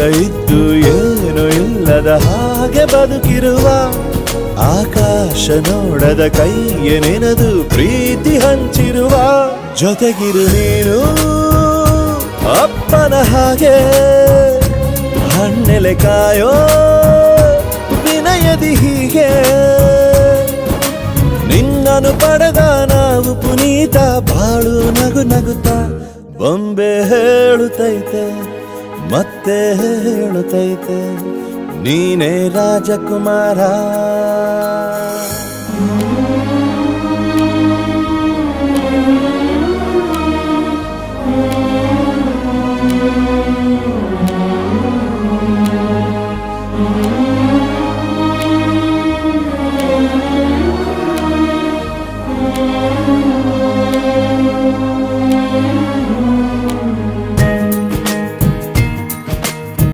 ಇದ್ದು ಏನು ಇಲ್ಲದ ಹಾಗೆ ಬದುಕಿರುವ ಆಕಾಶ ನೋಡದ ಕೈಯ ನೆನೆದು ಪ್ರೀತಿ ಹಂಚಿರುವ ಜೊತೆಗಿರು ನೀನು ಅಪ್ಪನ ಹಾಗೆ ಹಣ್ಣೆಲೆ ಕಾಯೋ ವಿನಯದಿ ಹೀಗೆ ನಿನ್ನನು ಪಡೆದ ನಾವು ಪುನೀತ ಬಾಳು ನಗು ನಗುತ್ತಾ ಬೊಂಬೆ ಹೇಳುತ್ತೈತೆ ಮತ್ತೆ ಹೇಳುತ್ತೈತೆ ನೀನೇ ರಾಜಕುಮಾರ.